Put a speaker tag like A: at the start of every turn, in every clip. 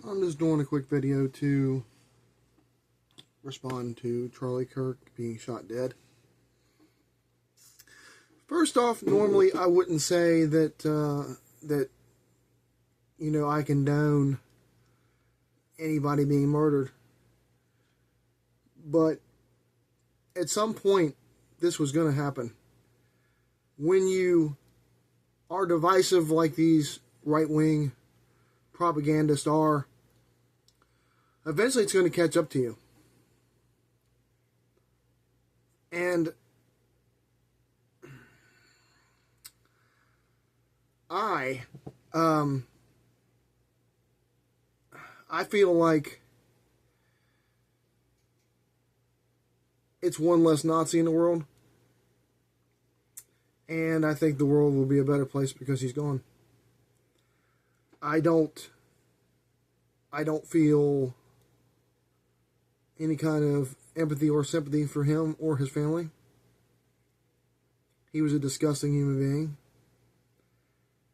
A: I'm just doing a quick video to respond to Charlie Kirk being shot dead. First off, normally I wouldn't say that I condone anybody being murdered, but at some point this was going to happen. When you are divisive like these right-wing propagandists are, eventually it's going to catch up to you. And I feel like it's one less Nazi in the world. And I think the world will be a better place because he's gone. I don't feel any kind of empathy or sympathy for him or his family. He was a disgusting human being.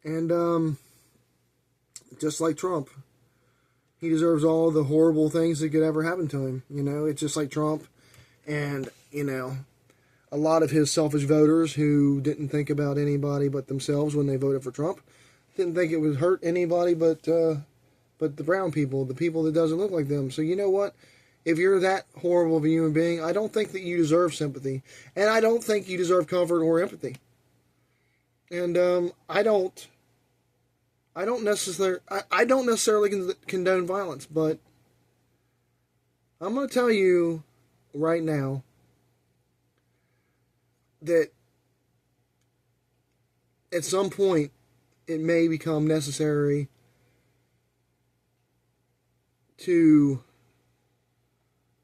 A: And just like Trump, he deserves all the horrible things that could ever happen to him. It's just like Trump and, a lot of his selfish voters who didn't think about anybody but themselves when they voted for Trump. Didn't think it would hurt anybody but the brown people, the people that doesn't look like them. So you know what? If you're that horrible of a human being, I don't think that you deserve sympathy. And I don't think you deserve comfort or empathy. And I don't necessarily condone violence, but I'm going to tell you right now that at some point it may become necessary to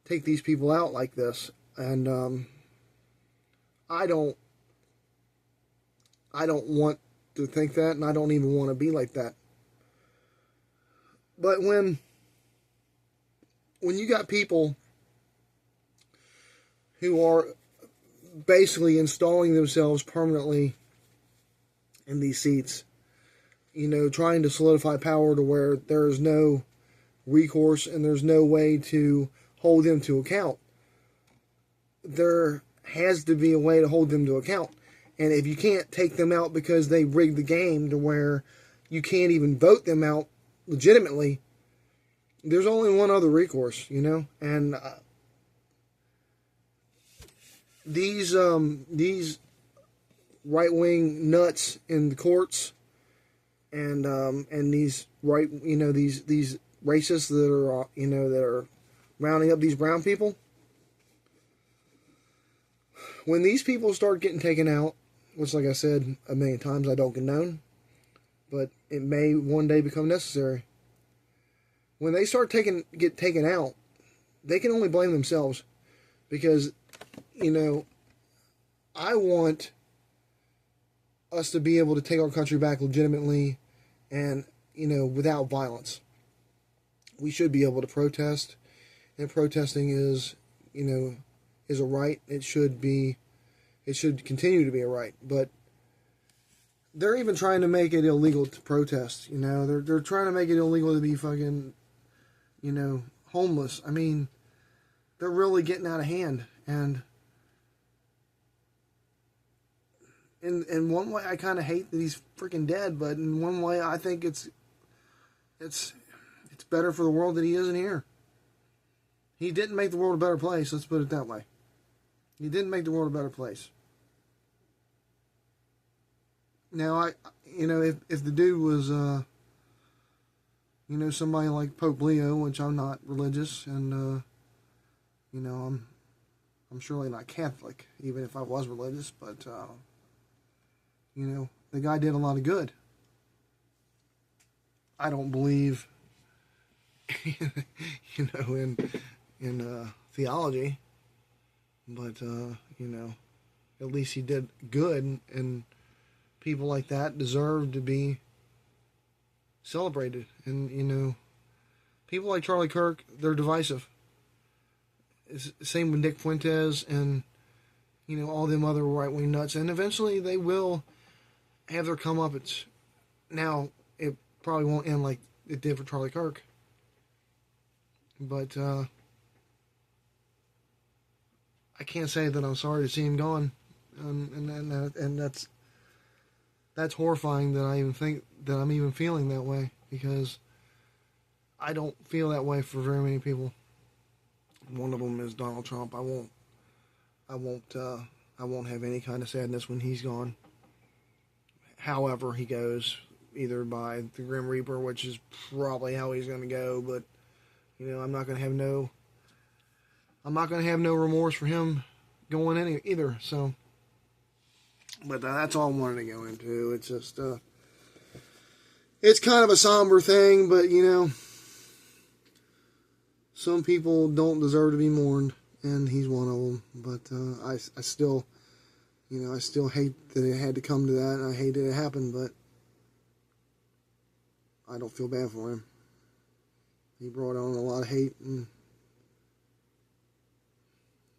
A: take these people out like this. And I don't want to think that, and I don't even want to be like that. But when you got people who are basically installing themselves permanently in these seats, trying to solidify power to where there is no recourse and there's no way to hold them to account, there has to be a way to hold them to account. And if you can't take them out because they rigged the game to where you can't even vote them out legitimately, there's only one other recourse, and these right-wing nuts in the courts and these these racists that are that are rounding up these brown people. When these people start getting taken out, which, like I said a million times, I don't condone, but it may one day become necessary. When they start get taken out, they can only blame themselves, because I want us to be able to take our country back legitimately and without violence. We should be able to protest, and protesting is a right. It should continue to be a right, but they're even trying to make it illegal to protest. They're trying to make it illegal to be fucking homeless. I mean, they're really getting out of hand. And in one way, I kind of hate that he's freaking dead, but in one way, I think it's better for the world that he isn't here. He didn't make the world a better place. Let's put it that way. He didn't make the world a better place. Now, if the dude was, somebody like Pope Leo, which I'm not religious, and I'm surely not Catholic, even if I was religious, but the guy did a lot of good. I don't believe, in theology, but at least he did good, and people like that deserve to be celebrated. And people like Charlie Kirk, they're divisive. It's the same with Nick Fuentes and all them other right-wing nuts, and eventually they will have their comeuppance. Now, it probably won't end like it did for Charlie Kirk, But I can't say that I'm sorry to see him gone, and that's horrifying that I even think that I'm even feeling that way, because I don't feel that way for very many people. One of them is Donald Trump. I won't have any kind of sadness when he's gone. However he goes, either by the Grim Reaper, which is probably how he's going to go, but I'm not going to have no remorse for him going either. So, but that's all I wanted to go into. It's just it's kind of a somber thing, but some people don't deserve to be mourned, and he's one of them. But I still, I still hate that it had to come to that, and I hate that it happened, but I don't feel bad for him. He brought on a lot of hate, and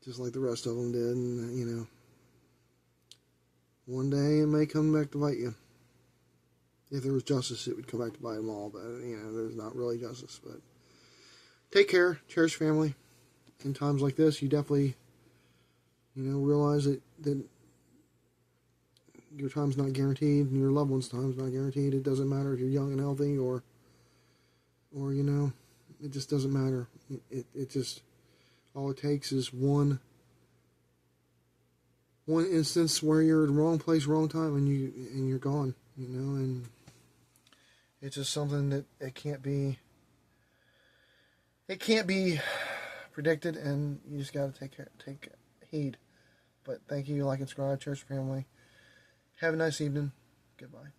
A: just like the rest of them did, and one day it may come back to bite you. If there was justice, it would come back to bite them all, but there's not really justice. But take care, cherish family. In times like this, you definitely, realize that your time's not guaranteed, and your loved one's time's not guaranteed. It doesn't matter if you're young and healthy, or it just doesn't matter. It just, all it takes is one instance where you're in the wrong place, wrong time, and you're gone. And it's just something that it can't be predicted, and you just got to take heed. But thank you, like and subscribe, church family. Have a nice evening. Goodbye.